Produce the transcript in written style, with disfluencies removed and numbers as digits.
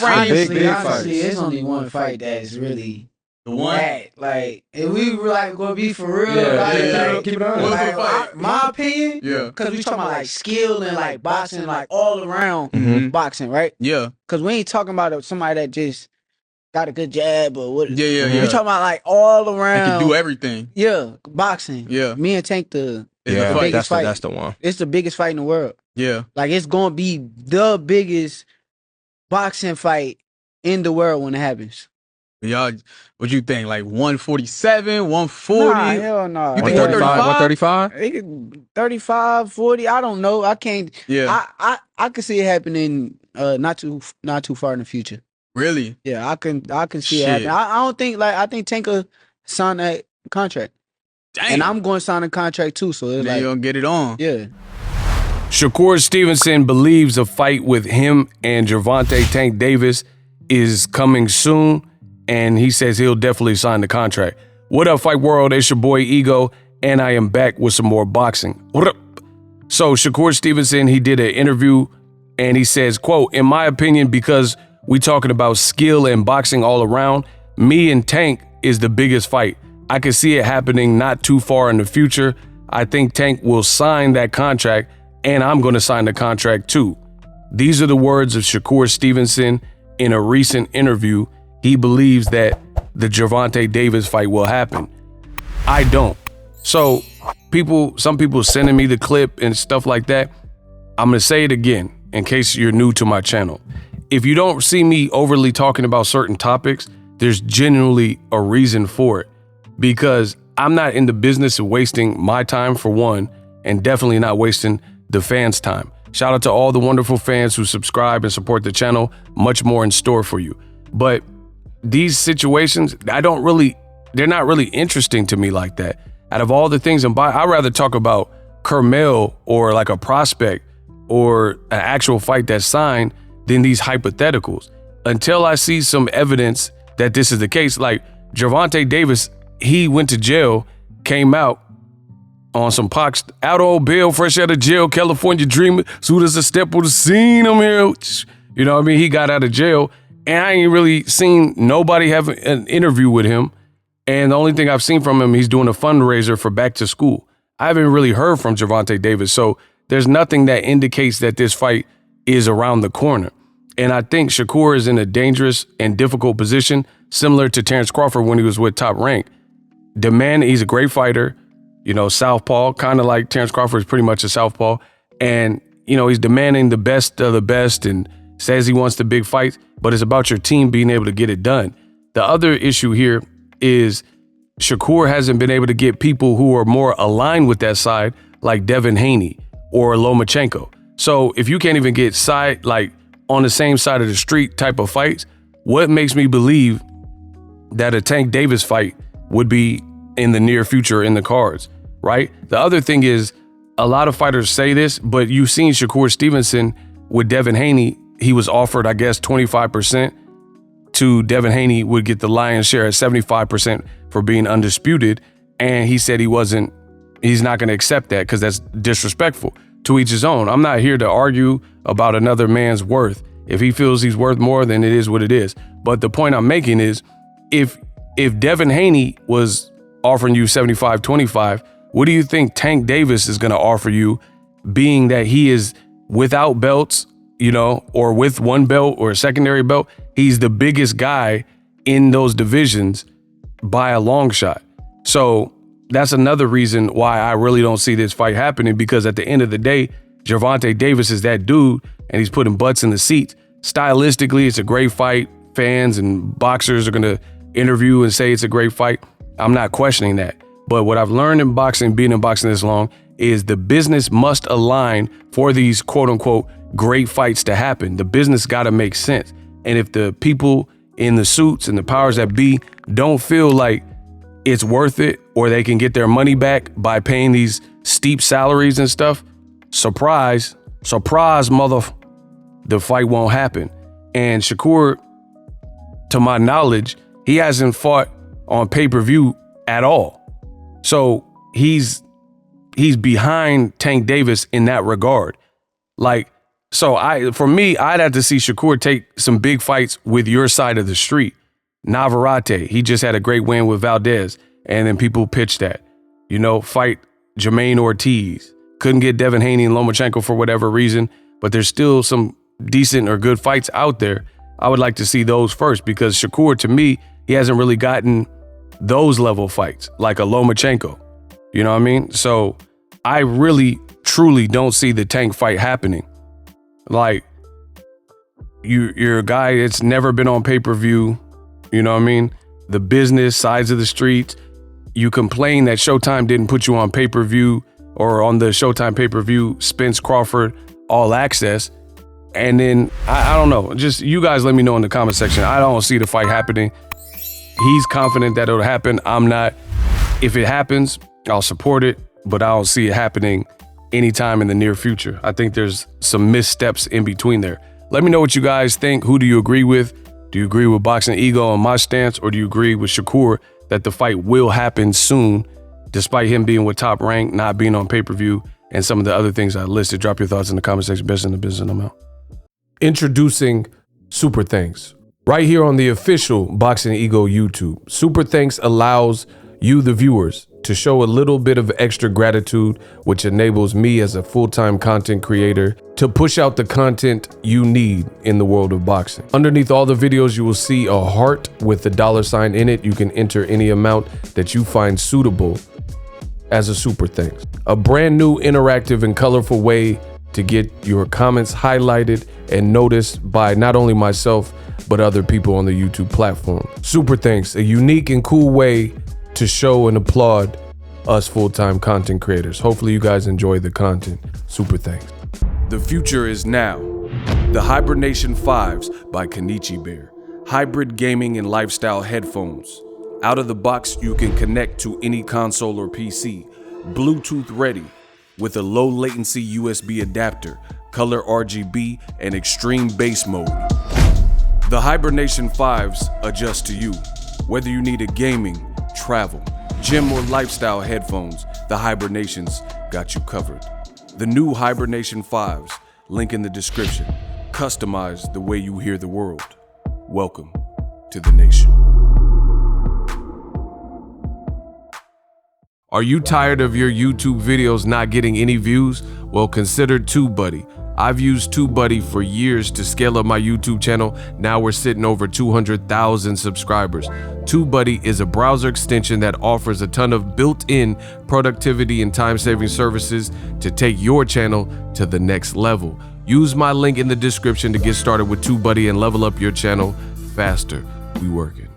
Honestly, fights. it's only one fight that's really The one. like, if we were like gonna be for real, Keep it on. What's the fight? my opinion, Yeah. cause we talking about like skill and like boxing, like all around Mhm. boxing, right? Yeah. Cause we ain't talking about somebody that just got a good jab or what. Yeah. We talking about like all I around. can do everything. Yeah, boxing. Yeah. Me and Tank It's Yeah, the fight. biggest fight. that's the one. It's the biggest fight in the world. Yeah. Like, it's gonna be the biggest boxing fight in the world when it happens. Y'all, what you think? Like 147, 140? Nah, hell no. You think 135? 135? 35, 40, I don't know. I can't. Yeah. I can see it happening not too far in the future. Really? Yeah, I can see Shit. it happening. I don't think, like, I think Tank will sign that contract. Dang. And I'm going to sign a contract too, so it's Then like, you gonna get it on. yeah. Shakur Stevenson believes a fight with him and Gervonta Tank Davis is coming soon, and he says he'll definitely sign the contract. What up, Fight World? It's your boy Ego, and I am back with some more boxing. What up? So Shakur Stevenson, he did an interview, and he says, quote, "In my opinion, because we talking about skill and boxing all around, me and Tank is the biggest fight. I can see it happening not too far in the future. I think Tank will sign that contract, and I'm going to sign the contract too." These are the words of Shakur Stevenson in a recent interview. He believes that the Gervonta Davis fight will happen. I don't. So some people sending me the clip and stuff like that. I'm going to say it again in case you're new to my channel. If you don't see me overly talking about certain topics, there's genuinely a reason for it, because I'm not in the business of wasting my time, for one, and definitely not wasting the fans' time. Shout out to all the wonderful fans who subscribe and support the channel. Much more in store for you. But these situations, they're not really interesting to me like that. Out of all the things I'd rather talk about Kermel or like a prospect or an actual fight that's signed than these hypotheticals. Until I see some evidence that this is the case. Like Gervonta Davis, he went to jail, came out on some pox, out on bail, fresh out of jail, California dreaming, soon as a step on the scene, I'm here. You know what I mean? He got out of jail, and I ain't really seen nobody have an interview with him. And the only thing I've seen from him, he's doing a fundraiser for back to school. I haven't really heard from Gervonta Davis, so there's nothing that indicates that this fight is around the corner. And I think Shakur is in a dangerous and difficult position, similar to Terrence Crawford when he was with Top Rank. He's a great fighter, you know, southpaw, kind of like Terrence Crawford is pretty much a southpaw. And, you know, he's demanding the best of the best and says he wants the big fights, but it's about your team being able to get it done. The other issue here is Shakur hasn't been able to get people who are more aligned with that side, like Devin Haney or Lomachenko. So if you can't even get on the same side of the street type of fights, what makes me believe that a Tank Davis fight would be in the near future in the cards, right? The other thing is, a lot of fighters say this, but you've seen Shakur Stevenson with Devin Haney. He was offered, I guess, 25% to Devin Haney would get the lion's share at 75% for being undisputed. And he said he's not going to accept that because that's disrespectful. To each his own. I'm not here to argue about another man's worth. If he feels he's worth more, then it is what it is. But the point I'm making is, if Devin Haney was offering you 75-25, what do you think Tank Davis is going to offer you, being that he is without belts, you know, or with one belt or a secondary belt? He's the biggest guy in those divisions by a long shot. So that's another reason why I really don't see this fight happening, because at the end of the day, Gervonta Davis is that dude, and he's putting butts in the seats. Stylistically, it's a great fight. Fans and boxers are going to interview and say it's a great fight. I'm not questioning that. But what I've learned in boxing, being in boxing this long, is the business must align for these quote unquote great fights to happen. The business got to make sense. And if the people in the suits and the powers that be don't feel like it's worth it, or they can get their money back by paying these steep salaries and stuff, surprise, the fight won't happen. And Shakur, to my knowledge, he hasn't fought on pay-per-view at all. So he's behind Tank Davis in that regard. Like, So for me, I'd have to see Shakur take some big fights with your side of the street. Navarrete, he just had a great win with Valdez, and then people pitched that. Fight Jermaine Ortiz. Couldn't get Devin Haney and Lomachenko for whatever reason, but there's still some decent or good fights out there. I would like to see those first because Shakur, to me, he hasn't really gotten those level fights like a Lomachenko. You know what I mean? So I really, truly don't see the Tank fight happening. Like, you're a guy that's never been on pay-per-view. You know what I mean? The business sides of the streets. You complain that Showtime didn't put you on pay-per-view or on the Showtime pay-per-view, Spence Crawford, All Access. And then, I don't know. Just you guys let me know in the comment section. I don't see the fight happening. He's confident that it'll happen. I'm not. If it happens, I'll support it, but I don't see it happening anytime in the near future. I think there's some missteps in between there. Let me know what you guys think. Who do you agree with? Do you agree with Boxingego on my stance, or do you agree with Shakur that the fight will happen soon, despite him being with Top Rank, not being on pay-per-view, and some of the other things I listed? Drop your thoughts in the comment section. Best in the business, and I'm out. Introducing Super Thanks. Right here on the official Boxingego YouTube. Super Thanks allows you, the viewers, to show a little bit of extra gratitude, which enables me as a full-time content creator to push out the content you need in the world of boxing. Underneath all the videos, you will see a heart with the $sign in it. You can enter any amount that you find suitable as a super thanks. A brand new, interactive, and colorful way to get your comments highlighted and noticed by not only myself, but other people on the YouTube platform. Super thanks, a unique and cool way to show and applaud us full-time content creators. Hopefully you guys enjoy the content. Super thanks. The future is now. The Hibernation 5s by Kenichi Bear. Hybrid gaming and lifestyle headphones. Out of the box, you can connect to any console or PC. Bluetooth ready with a low latency USB adapter, color RGB, and extreme bass mode. The Hibernation 5s adjust to you. Whether you need a gaming, travel, gym, or lifestyle headphones, the Hibernations got you covered. The new Hibernation 5s, link in the description. Customize the way you hear the world. Welcome to the nation. Are you tired of your YouTube videos not getting any views? Well, consider TubeBuddy. I've used TubeBuddy for years to scale up my YouTube channel. Now we're sitting over 200,000 subscribers. TubeBuddy is a browser extension that offers a ton of built-in productivity and time-saving services to take your channel to the next level. Use my link in the description to get started with TubeBuddy and level up your channel faster. We working.